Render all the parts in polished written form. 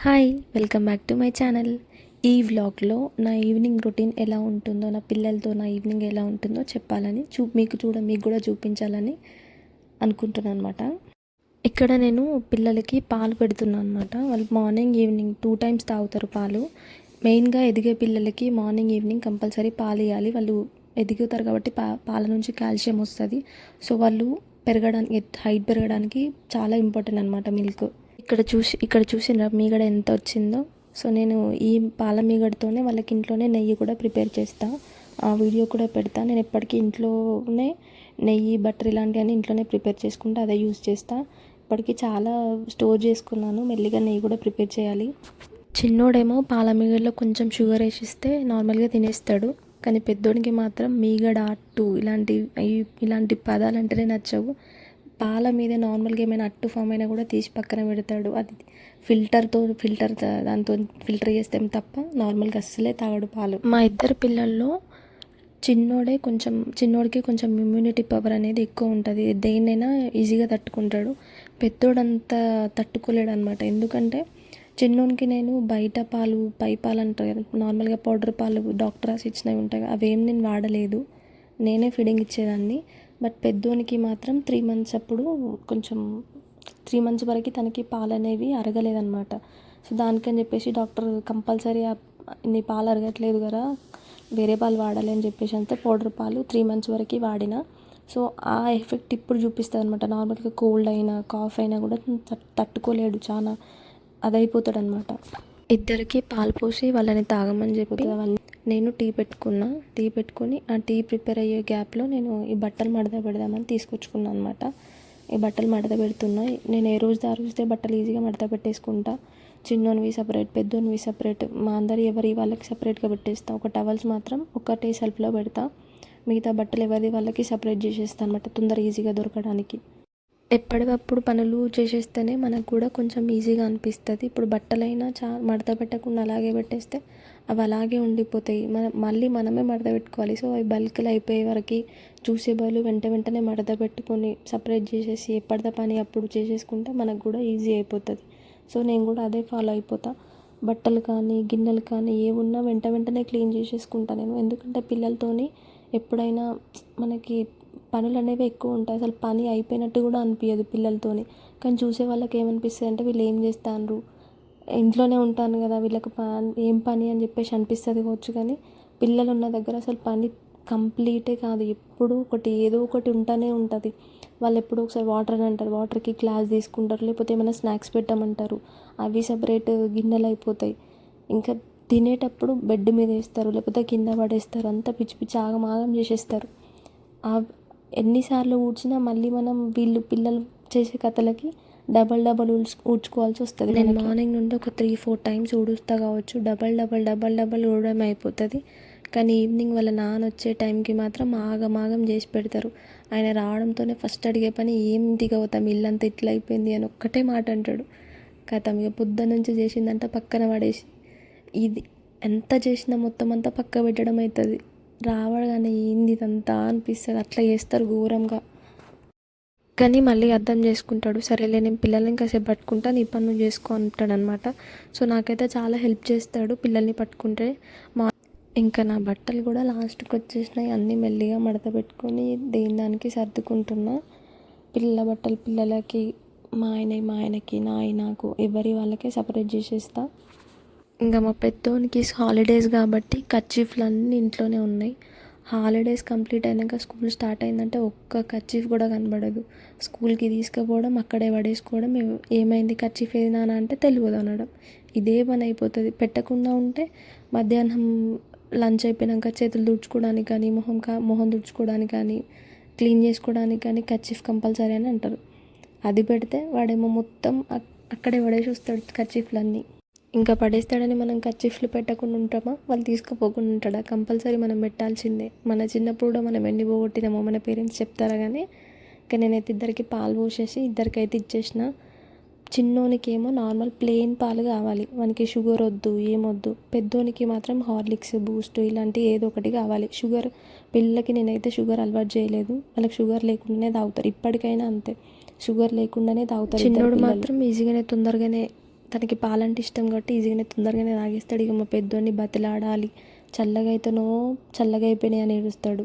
Hi welcome back to my channel. ఈ వ్లాగ్లో నా ఈవినింగ్ రొటీన్ ఎలా ఉంటుందో, నా పిల్లలతో నా ఈవినింగ్ ఎలా ఉంటుందో చెప్పాలని మీకు కూడా చూపించాలని అనుకుంటున్నాను అనమాట. ఇక్కడ నేను పిల్లలకి పాలు పెడుతున్నాను అనమాట. వాళ్ళు మార్నింగ్ ఈవినింగ్ 2 టైమ్స్ తాగుతారు పాలు. మెయిన్గా ఎదిగే పిల్లలకి మార్నింగ్ ఈవినింగ్ కంపల్సరీ పాలు ఇవ్వాలి. వాళ్ళు ఎదుగుతారు కాబట్టి పాల నుంచి కాల్షియం వస్తుంది. సో వాళ్ళు హైట్ పెరగడానికి చాలా ఇంపార్టెంట్ అనమాట మిల్క్. ఇక్కడ చూసిన మీగడ ఎంత వచ్చిందో. సో నేను ఈ పాల మీగడతోనే వాళ్ళకి ఇంట్లోనే నెయ్యి కూడా ప్రిపేర్ చేస్తాను. ఆ వీడియో కూడా పెడతాను. నేను ఎప్పటికీ ఇంట్లోనే నెయ్యి, బటర్ ఇలాంటివన్నీ ఇంట్లోనే ప్రిపేర్ చేసుకుంటా, అదే యూజ్ చేస్తాను. ఇప్పటికీ చాలా స్టోర్ చేసుకున్నాను. మెల్లిగా నెయ్యి కూడా ప్రిపేర్ చేయాలి. చిన్నోడేమో పాల మీగడలో కొంచెం షుగర్ వేసిస్తే నార్మల్గా తినేస్తాడు. కానీ పెద్దోడికి మాత్రం మీగడ, అట్టు ఇలాంటి పదాలు అంటేనే నచ్చవు. పాల మీద నార్మల్గా ఏమైనా అట్టు ఫామ్ అయినా కూడా తీసి పక్కన పెడతాడు. అది దాంతో ఫిల్టర్ చేస్తే తప్ప నార్మల్గా అస్సలే తాగడు పాలు. మా ఇద్దరు పిల్లల్లో చిన్నోడికి కొంచెం ఇమ్యూనిటీ పవర్ అనేది ఎక్కువ ఉంటుంది. దేన్నైనా ఈజీగా తట్టుకుంటాడు. పెద్దోడంతా తట్టుకోలేడు అనమాట. ఎందుకంటే చిన్నోనికి నేను బయట పాలు, పై పాలు అంటారు కదా, నార్మల్గా పౌడర్ పాలు డాక్టర్ రాసి ఇచ్చినవి ఉంటాయి, అవేం నేను వాడలేదు. నేనే ఫీడింగ్ ఇచ్చేదాన్ని. బట్ పెద్దోనికి మాత్రం 3 మంత్స్ అప్పుడు కొంచెం 3 మంత్స్ వరకు తనకి పాలు అనేవి అరగలేదన్నమాట. సో దానికని చెప్పేసి డాక్టర్ కంపల్సరీ నీ పాలు అరగట్లేదు కదా, వేరే పాలు వాడాలి అని చెప్పేసి అంతే పౌడర్ పాలు 3 మంత్స్ వరకు వాడిన. సో ఆ ఎఫెక్ట్ ఇప్పుడు చూపిస్తుంది అనమాట. నార్మల్గా కోల్డ్ అయినా, కాఫ్ అయినా కూడా తట్టుకోలేడు, చాలా అదైపోతాడు అనమాట. ఇద్దరికి పాలు పోసి వాళ్ళని తాగమని చెప్పి నేను టీ పెట్టుకొని ఆ టీ ప్రిపేర్ అయ్యే గ్యాప్లో నేను ఈ బట్టలు మడత పెడదామని తీసుకొచ్చుకున్నాను అనమాట. ఈ బట్టలు మడత పెడుతున్నా. నేను ఏ రోజు ఆ రోజుతే బట్టలు ఈజీగా మడత పెట్టేసుకుంటా. చిన్నోనివి సపరేట్, పెద్దోనివి సపరేట్, మా అందరు వాళ్ళకి సపరేట్గా పెట్టేస్తా. ఒక టవల్స్ మాత్రం ఒకటే సెల్ఫ్లో పెడతా. మిగతా బట్టలు వాళ్ళకి సపరేట్ చేసేస్తాను అనమాట, తొందర ఈజీగా దొరకడానికి. ఎప్పటికప్పుడు పనులు చేసేస్తేనే మనకు కూడా కొంచెం ఈజీగా అనిపిస్తుంది. ఇప్పుడు బట్టలైనా మడత పెట్టకుండా అలాగే పెట్టేస్తే అవి అలాగే ఉండిపోతాయి. మళ్ళీ మనమే మడత పెట్టుకోవాలి. సో అవి బల్క్లు అయిపోయే వరకు చూసే బదులు వెంటనే మడత పెట్టుకొని సపరేట్ చేసేసి ఎప్పటిదా పని అప్పుడు చేసేసుకుంటే మనకు కూడా ఈజీ అయిపోతుంది. సో నేను కూడా అదే ఫాలో అయిపోతా. బట్టలు కానీ, గిన్నెలు కానీ ఏమున్నా వెంటనే క్లీన్ చేసేసుకుంటా నేను. ఎందుకంటే పిల్లలతోని ఎప్పుడైనా మనకి పనులు అనేవి ఎక్కువ ఉంటాయి. అసలు పని అయిపోయినట్టు కూడా అనిపించదు పిల్లలతోని. కానీ చూసే వాళ్ళకి ఏమనిపిస్తుంది అంటే వీళ్ళు ఏం చేస్తారు, ఇంట్లోనే ఉంటాను కదా, వీళ్ళకి ఏం పని అని చెప్పేసి అనిపిస్తుంది కావచ్చు. కానీ పిల్లలు ఉన్న దగ్గర అసలు పని కంప్లీటే కాదు. ఎప్పుడూ ఏదో ఒకటి ఉంటూనే ఉంటుంది. వాళ్ళు ఎప్పుడో ఒకసారి వాటర్ అని అంటారు, వాటర్కి గ్లాస్ తీసుకుంటారు, లేకపోతే ఏమైనా స్నాక్స్ పెట్టమంటారు, అవి సపరేట్ గిన్నెలు అయిపోతాయి. ఇంకా తినేటప్పుడు బెడ్ మీద వేస్తారు, లేకపోతే కింద పడేస్తారు. అంతా పిచ్చి ఆగం చేసేస్తారు. ఎన్నిసార్లు ఊడ్చినా మళ్ళీ మనం పిల్లలు చేసే కథలకి డబల్ ఊడ్చుకోవాల్సి వస్తుంది. నేను మార్నింగ్ నుండి ఒక 3-4 టైమ్స్ ఊడుస్తా కావచ్చు. డబల్ ఊడడం అయిపోతుంది. కానీ ఈవినింగ్ వాళ్ళ నాన్న వచ్చే టైంకి మాత్రం ఆగం చేసి పెడతారు. ఆయన రావడంతోనే ఫస్ట్ అడిగే పని ఏం దిగవుతాం, ఇల్లంతా ఇట్లా అయిపోయింది అని ఒక్కటే మాట అంటాడు. కథం ఇక పొద్దున్న నుంచి చేసిందంట పక్కన పడేసి ఇది ఎంత చేసినా మొత్తం అంతా పక్క పెట్టడం అవుతుంది. రావడగానే ఏంది ఇదంతా అనిపిస్తుంది. అట్లా చేస్తారు ఘోరంగా. కానీ మళ్ళీ అర్థం చేసుకుంటాడు. సరేలే నేను పిల్లల్ని కాసేపు పట్టుకుంటా, నీ పని నువ్వు చేసుకో అంటాడు అనమాట. సో నాకైతే చాలా హెల్ప్ చేస్తాడు పిల్లల్ని పట్టుకుంటే. ఇంకా నా బట్టలు కూడా లాస్ట్కి వచ్చేసినాయి. అన్నీ మెల్లిగా మడత పెట్టుకొని దానికి సర్దుకుంటున్నా. పిల్లల బట్టలు పిల్లలకి, మా ఆయనకి, నాకు ఎవరి వాళ్ళకే సపరేట్ చేసేస్తా. ఇంకా మా పెద్దోనికి హాలిడేస్ కాబట్టి కర్చీఫ్లు అన్నీ ఇంట్లోనే ఉన్నాయి. హాలిడేస్ కంప్లీట్ అయినాక స్కూల్ స్టార్ట్ అయిందంటే ఒక్క కర్చీఫ్ కూడా కనబడదు. స్కూల్కి తీసుకుపోవడం, అక్కడే పడేసుకోవడం, ఏమైంది కర్చీఫ్ ఏది నాన్న అంటే తెలియదు అనడం, ఇదే పని అయిపోతుంది. పెట్టకుండా ఉంటే మధ్యాహ్నం లంచ్ అయిపోయినాక చేతులు తుడుచుకోవడానికి కానీ, మొహం తుడుచుకోవడానికి కానీ, క్లీన్ చేసుకోవడానికి కానీ కర్చీఫ్ కంపల్సరీ అని అంటారు. అది పెడితే వాడేమో మొత్తం అక్కడే పడేసి వస్తాడు కర్చీఫ్లన్నీ. ఇంకా పడేస్తాడని మనం కర్చీఫ్లు పెట్టకుండా ఉంటామా, వాళ్ళు తీసుకుపోకుండా ఉంటాడా? కంపల్సరీ మనం పెట్టాల్సిందే. మన చిన్నప్పుడు కూడా మనం ఎన్ని పోగొట్టినామో మన పేరెంట్స్ చెప్తారా. కానీ ఇంకా నేనైతే ఇద్దరికి పాలు పోసేసి ఇద్దరికైతే ఇచ్చేసిన. చిన్నోనికి ఏమో నార్మల్ ప్లెయిన్ పాలు కావాలి, మనకి షుగర్ వద్దు, ఏమొద్దు. పెద్దోనికి మాత్రం హార్లిక్స్, బూస్ట్ ఇలాంటి ఏదో ఒకటి కావాలి. పిల్లలకి నేనైతే షుగర్ అలవాటు చేయలేదు. వాళ్ళకి షుగర్ లేకుండానే తాగుతారు. ఇప్పటికైనా అంతే, షుగర్ లేకుండానే తాగుతారు. చిన్నోడు మాత్రం ఈజీగానే తొందరగానే తనకి పాలంటే ఇష్టం కాబట్టి ఈజీగానే తొందరగానే తాగేస్తాడు. ఇక మా పెద్దోడిని బతిలాడాలి, చల్లగా అయితేనో చల్లగా అయిపోయినాయి అని ఏడుస్తాడు,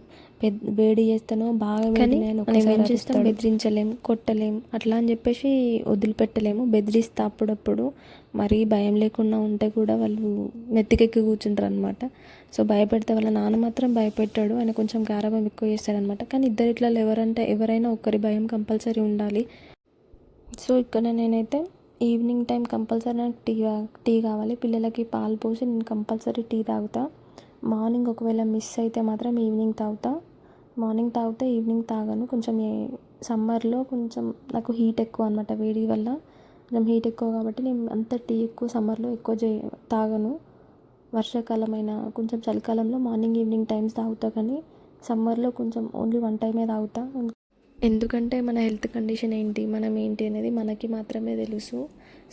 వేడి చేస్తేనో బాగా వేడినాయని ఒకసారి ఏం చేస్తాం, బెదిరించలేము, కొట్టలేము, అట్లా అని చెప్పేసి వదిలిపెట్టలేము. బెదిరిస్తా అప్పుడప్పుడు, మరీ భయం లేకుండా ఉంటే కూడా వాళ్ళు నెత్తికెక్కి కూర్చుంటారు అనమాట. సో భయపెడితే వాళ్ళ నాన్న మాత్రం భయపెట్టాడు, ఆయన కొంచెం గారాబం ఎక్కువ చేస్తాడనమాట. కానీ ఇట్లా ఎవరైనా ఒకరి భయం కంపల్సరీ ఉండాలి. సో ఇక్కడ నేనైతే ఈవినింగ్ టైం కంపల్సరీ నాకు టీ కావాలి, పిల్లలకి పాలు పోసి నేను కంపల్సరీ టీ తాగుతా. మార్నింగ్ ఒకవేళ మిస్ అయితే మాత్రం ఈవినింగ్ తాగుతా. మార్నింగ్ తాగితే ఈవినింగ్ తాగను. కొంచెం సమ్మర్లో కొంచెం నాకు హీట్ ఎక్కువ అనమాట, వేడి వల్ల కొంచెం హీట్ ఎక్కువ కాబట్టి నేను అంత టీ ఎక్కువ సమ్మర్లో ఎక్కువ తాగను. వర్షాకాలమైన కొంచెం చలికాలంలో మార్నింగ్ ఈవినింగ్ టైమ్స్ తాగుతా, కానీ సమ్మర్లో కొంచెం ఓన్లీ వన్ టైమే తాగుతా. ఎందుకంటే మన హెల్త్ కండిషన్ ఏంటి, మనం ఏంటి అనేది మనకి మాత్రమే తెలుసు.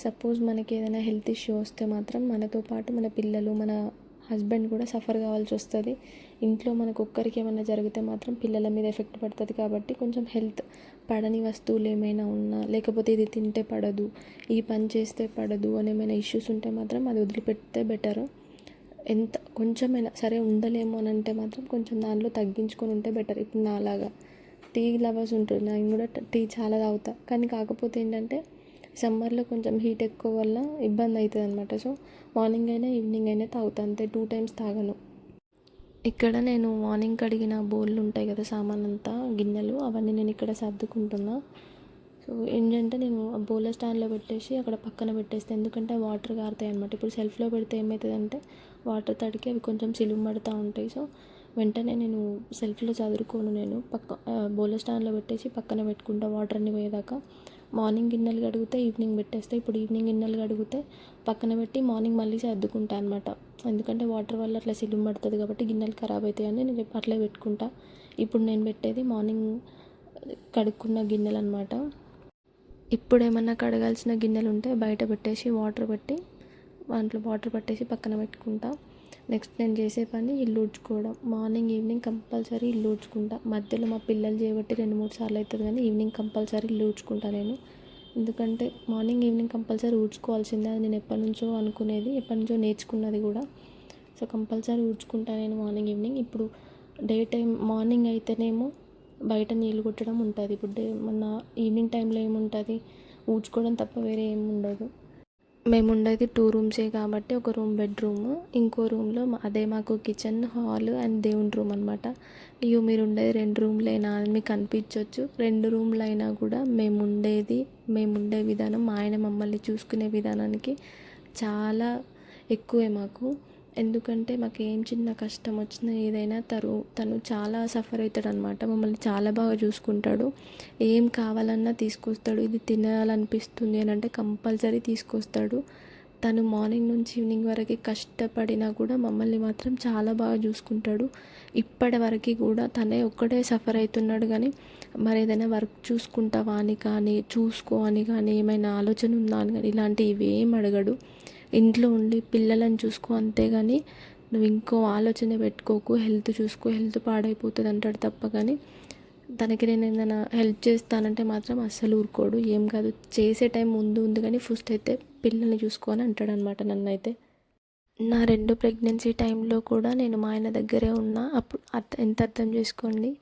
సపోజ్ మనకి ఏదైనా హెల్త్ ఇష్యూ వస్తే మాత్రం మనతో పాటు మన పిల్లలు, మన హస్బెండ్ కూడా సఫర్ కావాల్సి వస్తుంది. ఇంట్లో మనకు ఒక్కరికి ఏమైనా జరిగితే మాత్రం పిల్లల మీద ఎఫెక్ట్ పడుతుంది. కాబట్టి కొంచెం హెల్త్ పడని వస్తువులు ఏమైనా ఉన్నా, లేకపోతే ఇది తింటే పడదు, ఈ పని చేస్తే పడదు అని ఏమైనా ఇష్యూస్ ఉంటే మాత్రం అది వదిలిపెడితే బెటర్. ఎంత కొంచెమైనా సరే ఉండలేము అని అంటే మాత్రం కొంచెం దానిలో తగ్గించుకొని ఉంటే బెటర్. ఇప్పుడు నాలాగా టీ లవర్స్ ఉంటుంది, నేను కూడా టీ చాలా తాగుతా, కానీ కాకపోతే ఏంటంటే సమ్మర్లో కొంచెం హీట్ ఎక్కువ వల్ల ఇబ్బంది అవుతుంది అనమాట. సో మార్నింగ్ అయినా ఈవినింగ్ అయినా తాగుతా, అంతే, 2 times తాగను. ఇక్కడ నేను మార్నింగ్ కడిగిన బౌళ్ళు ఉంటాయి కదా, సామాన్ అంతా, గిన్నెలు, అవన్నీ నేను ఇక్కడ సర్దుకుంటున్నా. సో ఏంటంటే నేను బౌల స్టాండ్లో పెట్టేసి అక్కడ పక్కన పెట్టేస్తే, ఎందుకంటే వాటర్ కారుతాయి అనమాట. ఇప్పుడు సెల్ఫ్లో పెడితే ఏమవుతుందంటే వాటర్ తడికి అవి కొంచెం చిలుమడుతూ ఉంటాయి. సో వెంటనే నేను సెల్ఫ్లో చదువుకోను, నేను బౌల స్టాండ్లో పెట్టేసి పక్కన పెట్టుకుంటా వాటర్ అన్ని పోయేదాకా. మార్నింగ్ గిన్నెలు కడిగితే ఈవినింగ్ పెట్టేస్తే, ఇప్పుడు ఈవినింగ్ గిన్నెలు కడిగితే పక్కన పెట్టి మార్నింగ్ మళ్ళీ సర్దుకుంటా అనమాట. ఎందుకంటే వాటర్ వల్ల అట్లా సిలుం పడుతుంది కాబట్టి గిన్నెలు ఖరాబ్ అవుతాయని నేను అట్లే పెట్టుకుంటా. ఇప్పుడు నేను పెట్టేది మార్నింగ్ కడుక్కున్న గిన్నెలు అనమాట. ఇప్పుడు ఏమన్నా కడగాల్సిన గిన్నెలు ఉంటే బయట పెట్టేసి వాటర్ పెట్టి దాంట్లో వాటర్ పట్టేసి పక్కన పెట్టుకుంటా. నెక్స్ట్ నేను చేసే పని ఇల్లు ఊడ్చుకోవడం. మార్నింగ్ ఈవినింగ్ కంపల్సరీ ఇల్లు ఊడ్చుకుంటా. మధ్యలో మా పిల్లలు చేయబట్టి 2-3 సార్లు అవుతుంది, కానీ ఈవినింగ్ కంపల్సరీ ఇల్లు ఊడ్చుకుంటా నేను. ఎందుకంటే మార్నింగ్ ఈవినింగ్ కంపల్సరీ ఊడ్చుకోవాల్సిందే, అది నేను ఎప్పటి నుంచో అనుకునేది, ఎప్పటి నుంచో నేర్చుకున్నది కూడా. సో కంపల్సరీ ఊడ్చుకుంటా నేను మార్నింగ్ ఈవినింగ్. ఇప్పుడు డే టైం మార్నింగ్ అయితేనేమో బయట నీళ్ళు కొట్టడం ఉంటుంది, ఇప్పుడు మొన్న ఈవినింగ్ టైంలో ఏముంటుంది, ఊడ్చుకోవడం తప్ప వేరే ఏమి ఉండదు. మేము ఉండేది 2 rooms కాబట్టి ఒక రూమ్ బెడ్రూమ్, ఇంకో రూమ్లో అదే మాకు కిచెన్, హాల్ అండ్ దేవుని రూమ్ అనమాట. ఇవి మీరు ఉండేది 2 రూమ్లైనా అని మీకు అనిపించవచ్చు. 2 రూమ్లు అయినా కూడా మేము ఉండే విధానం, మా ఆయన మమ్మల్ని చూసుకునే విధానానికి చాలా ఎక్కువే మాకు. ఎందుకంటే మాకు ఏం చిన్న కష్టం వచ్చినా ఏదైనా తను చాలా సఫర్ అవుతాడు అనమాట. మమ్మల్ని చాలా బాగా చూసుకుంటాడు, ఏం కావాలన్నా తీసుకొస్తాడు. ఇది తినాలనిపిస్తుంది అని అంటే కంపల్సరీ తీసుకొస్తాడు. తను మార్నింగ్ నుంచి ఈవినింగ్ వరకు కష్టపడినా కూడా మమ్మల్ని మాత్రం చాలా బాగా చూసుకుంటాడు. ఇప్పటి వరకు కూడా తనే ఒక్కడే సఫర్ అవుతున్నాడు, కానీ మరి ఏదైనా వర్క్ చూసుకుంటావా అని కానీ, చూసుకో అని కానీ, ఏమైనా ఆలోచన ఉందా అని కానీ ఇలాంటివి ఏం అడగడు. ఇంట్లో ఉండి పిల్లలను చూసుకో అంతేగాని నువ్వు ఇంకో ఆలోచన పెట్టుకోకు, హెల్త్ చూసుకో, హెల్త్ పాడైపోతుంది అంటాడు తప్ప. కానీ తనకి నేను ఏదైనా హెల్ప్ చేస్తానంటే మాత్రం అస్సలు ఊరుకోడు. ఏం కాదు, చేసే టైం ముందు ఉంది కానీ ఫస్ట్ అయితే పిల్లల్ని చూసుకోని అంటాడు అనమాట నన్ను అయితే. నా 2 ప్రెగ్నెన్సీ టైంలో కూడా నేను మా ఆయన దగ్గరే ఉన్నా. అప్పుడు ఎంత అర్థం చేసుకోండి.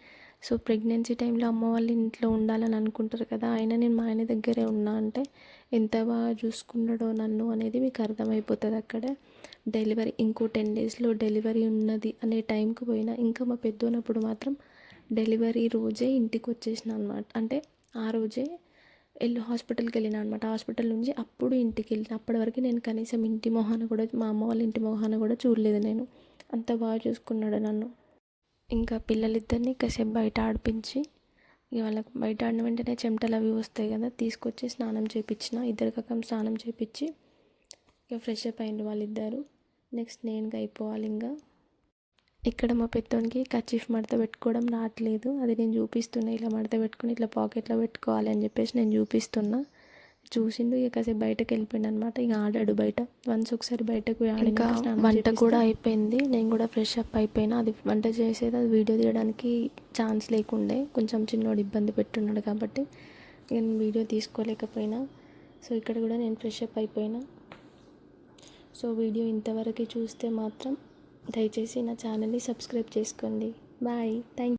సో ప్రెగ్నెన్సీ టైంలో అమ్మ వాళ్ళ ఇంట్లో ఉండాలని అనుకుంటారు కదా, నేను మా ఆయన దగ్గరే ఉన్నా అంటే ఎంత బాగా చూసుకున్నాడో నన్ను అనేది మీకు అర్థమైపోతుంది అక్కడ. డెలివరీ ఇంకో 10 daysలో డెలివరీ ఉన్నది అనే టైంకి పోయినా, ఇంకా మా పెద్దోనప్పుడు మాత్రం డెలివరీ రోజే ఇంటికి వచ్చేసిన అనమాట. అంటే ఆ రోజే హాస్పిటల్కి వెళ్ళిన అనమాట. హాస్పిటల్ నుంచి అప్పుడు ఇంటికి వెళ్ళిన. అప్పటి వరకు నేను కనీసం ఇంటి మొహాన కూడా, మా అమ్మ వాళ్ళ ఇంటి మొహాన కూడా చూడలేదు నేను. అంత బాగా చూసుకున్నాడు నన్ను. ఇంకా పిల్లలిద్దరిని కాసేపు బయట ఆడిపించి, ఇక వాళ్ళకి బయట ఆడిన వెంటనే చెమటలు అవి వస్తాయి కదా, తీసుకొచ్చి స్నానం చేయించిన. ఇద్దరికం స్నానం చేయించి ఇక ఫ్రెష్ అప్ అయ్యిండు వాళ్ళిద్దరు. నెక్స్ట్ నేను అయిపోవాలి. ఇంకా ఇక్కడ మా పెద్దోనికి కర్చీఫ్ మడత పెట్టుకోవడం రావట్లేదు, అది నేను చూపిస్తున్నా. ఇలా మడత పెట్టుకుని ఇట్లా పాకెట్లో పెట్టుకోవాలి అని చెప్పేసి నేను చూపిస్తున్నా. చూసిండు, ఇక కాసేపు బయటకు వెళ్ళిపోయిండు అనమాట. ఇక ఆడాడు బయట. ఒకసారి బయటకు ఆడిన వంట కూడా అయిపోయింది. నేను కూడా ఫ్రెష్ అప్ అయిపోయినా. అది వంట చేసేది, అది వీడియో తీయడానికి ఛాన్స్ లేకుండే, కొంచెం చిన్నోడు ఇబ్బంది పెట్టున్నాడు కాబట్టి నేను వీడియో తీసుకోలేకపోయినా. సో ఇక్కడ కూడా నేను ఫ్రెష్ అప్ అయిపోయినా. సో వీడియో ఇంతవరకు చూస్తే మాత్రం దయచేసి నా ఛానల్ని సబ్స్క్రైబ్ చేసుకోండి. బాయ్. థ్యాంక్